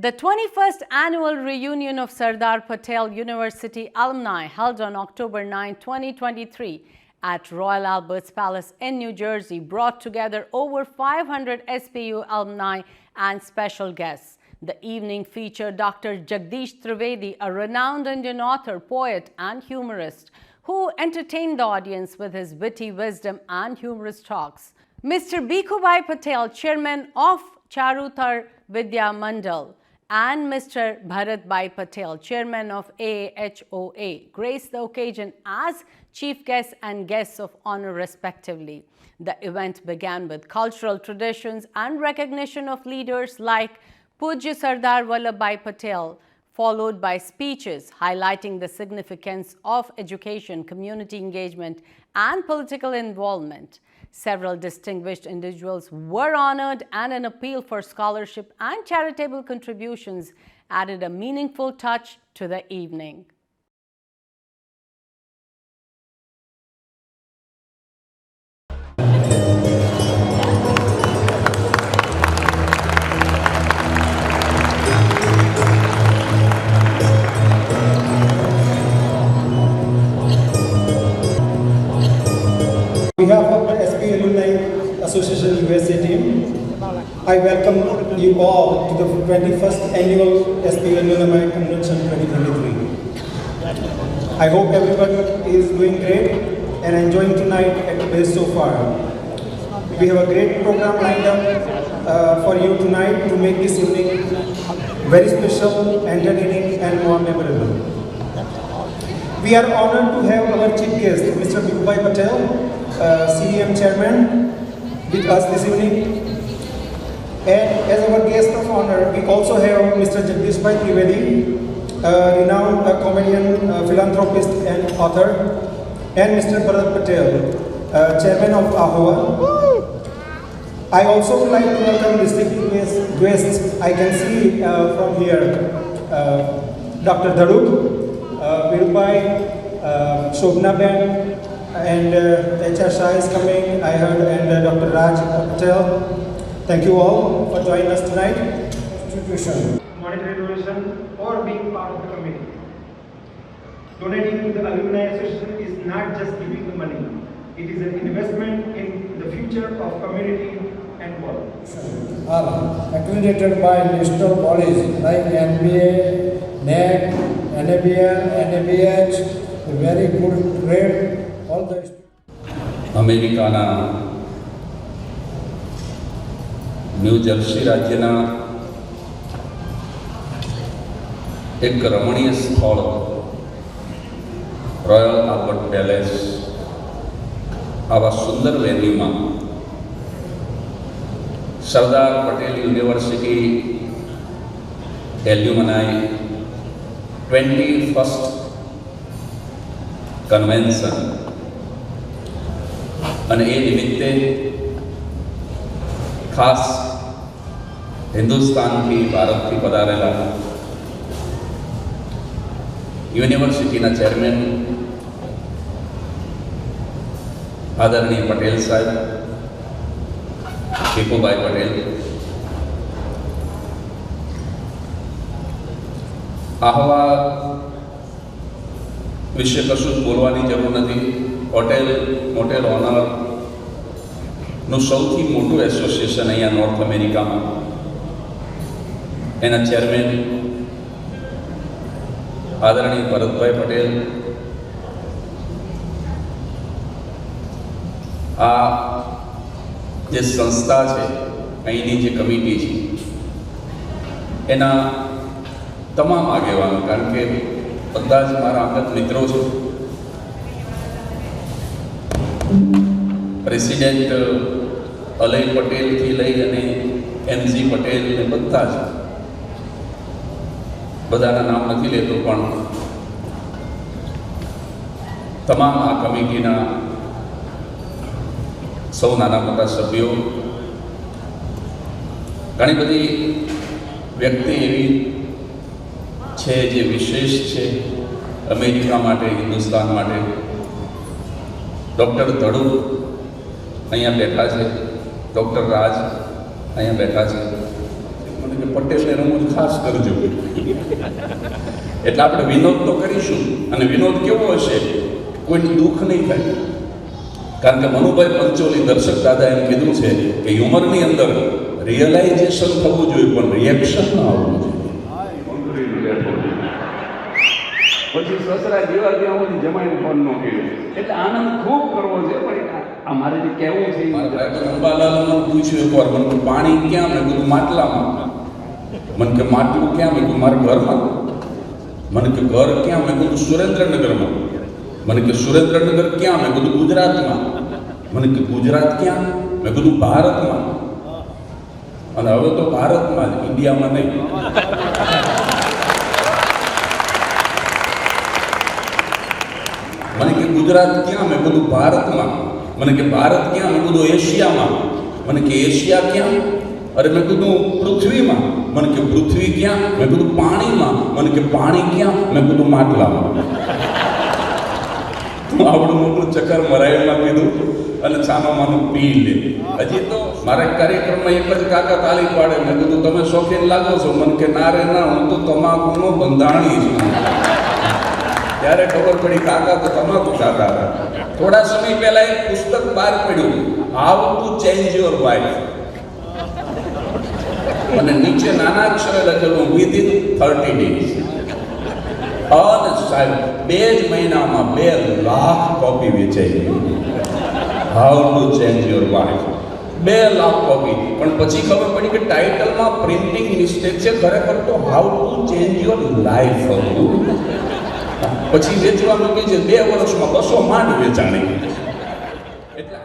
The 21st annual reunion of Sardar Patel University alumni held on October 9, 2023 at Royal Albert's Palace in New Jersey brought together over 500 SPU alumni and special guests. The evening featured Dr. Jagdish Trivedi, a renowned Indian author, poet and humorist, who entertained the audience with his witty wisdom and humorous talks. Mr. Bhikhubai Patel, chairman of Charutar Vidya Mandal, and Mr. Bharat Bhai Patel, chairman of AAHOA, graced the occasion as chief guests and guests of honor respectively. The event began with cultural traditions and recognition of leaders like Pujya Sardar Vallabhbhai Patel, followed by speeches highlighting the significance of education, community engagement, and political involvement. Several distinguished individuals were honored, and an appeal for scholarship and charitable contributions added a meaningful touch to the evening. On behalf of the SP Alumni Association USA team, I welcome you all to the 21st Annual SP Alumni Convention 2023. I hope everyone is doing great and enjoying tonight at the base so far. We have a great program lined up for you tonight to make this evening very special, entertaining and more memorable. We are honored to have our chief guest, Mr. Bhikhubai Patel, CDM chairman, with us this evening. And as our guest of honor, we also have Mr. Jagdish Trivedi, renowned comedian, philanthropist and author, and Mr. Bharat Patel, chairman of AHOA. I also would like to welcome distinguished guests. I can see from here Dr. Dharuk, Virubhai, Shobna Ben, and HR Shah is coming, I heard, and Dr. Raj Patel. Thank you all for joining us tonight. Institution, monetary donation, or being part of the committee. Donating to the Alumni Association is not just giving the money. It is an investment in the future of community and world. Are accredited by national bodies like NBA, NAC, NABL, NABH, very good grade. અમેરિકાના New Jersey રાજ્યના એક રમણીય સ્થળ royal Albert palace, આવા સુંદર વેન્યુમાં Sardar Patel university alumni 21st convention અને એ નિમિત્તે ખાસ હિન્દુસ્તાનથી ભારતથી પધારેલા યુનિવર્સિટીના ચેરમેન આદરણીય પટેલ સાહેબ, ભીખુભાઈ પટેલ, આહવા વિશે કશું જ બોલવાની જરૂર નથી. હોટેલ ઓનરનું સૌથી મોટું એસોસિએશન અહીંયા નોર્થ અમેરિકામાં, એના ચેરમેન આદરણીય ભરતભાઈ પટેલ, આ જે સંસ્થા છે, અહીંની જે કમિટી છે, એના તમામ આગેવાનો, કારણ કે બધા જ મારા અંગત મિત્રો છે. પ્રેસિડેન્ટ અલય પટેલથી લઈ અને એમજી પટેલ ને બધા જ, બધાના નામ નથી લેતો, પણ તમામ આ કમિટીના સૌ નાના મોટા સભ્યો, ઘણી બધી વ્યક્તિ એવી છે જે વિશેષ છે અમેરિકા માટે, હિન્દુસ્તાન માટે. ડૉક્ટર ધડુ અહીંયા બેઠા છે, ડૉક્ટર રાજ અહીંયા બેઠા છે, પટેલને રમૂજ ખાસ કરજો. એટલે આપણે વિનોદ તો કરીશું, અને વિનોદ કેવો હશે, કોઈને દુઃખ નહીં થાય. કારણ કે મનુભાઈ પંચોલી દર્શક દાદા એમ કીધું છે કે હ્યુમરની અંદર રિયલાઇઝેશન થવું જોઈએ, પણ રિએક્શન ના આવવું જોઈએ. પછી સસરા જેવા જેવા જમાઈને ફોન નો કર્યો, એટલે આનંદ ખૂબ કરવો છે. પણ આ મારે જે કહેવું છે, અંબાલાલ મને પૂછ્યું એકવાર, મને કે પાણી ક્યાં? મેં કીધું માટલામાં. મને કે માટલું ક્યાં? મેં કીધું મારા ઘરમાં. મને કે ઘર ક્યાં? મેં કીધું સુરેન્દ્રનગરમાં. મને કે સુરેન્દ્રનગર ક્યાં? મેં કીધું ગુજરાતમાં. મને કે ગુજરાત ક્યાં? મેં કીધું ભારતમાં. અને હવે તો ભારતમાં જ, ઇન્ડિયામાં નહીં. મને કે ગુજરાત ક્યાં? મેં કીધું ભારતમાં. મને કે ભારત ક્યાં? મેં કીધું એશિયામાં. મને કે એશિયા ક્યાં? અરે મેં કીધું પૃથ્વીમાં. મને કે પૃથ્વી ક્યાં? મેં કીધું પાણીમાં. મને કે પાણી ક્યાં? મેં કીધું માટલામાં. આવડું મોટું ચક્કર મરાયમાં કીધું અને છાનો માનું પી લે. હજી તો મારા કાર્યક્રમમાં એક જ કાકા તાળી પાડે. મેં કીધું તમે શોખીન લાગો છો? મને કે ના રે ના, હું તો તમાકુનો બંધાણી છું. ત્યારે ખબર પડી કાકા તો તમાકુ ખાતા હતા. થોડા સમય પહેલા એક પુસ્તક બહાર પડ્યું, how to change your life, અને નીચે નાના અક્ષરે લખેલું વિધિન 30 days. અને સાહેબ 2 જ મહિનામાં 2 લાખ કોપી વેચાઈ ગઈ. How to change your life, 2 lakh copy. પણ પછી ખબર પડી કે ટાઇટલમાં પ્રિન્ટિંગ મિસ્ટેક છે, ખરેખર તો how to change your life હતું. પછી વેચવા મૂકી છે, 2 વર્ષમાં 200 માંડ વેચાણી. એટલે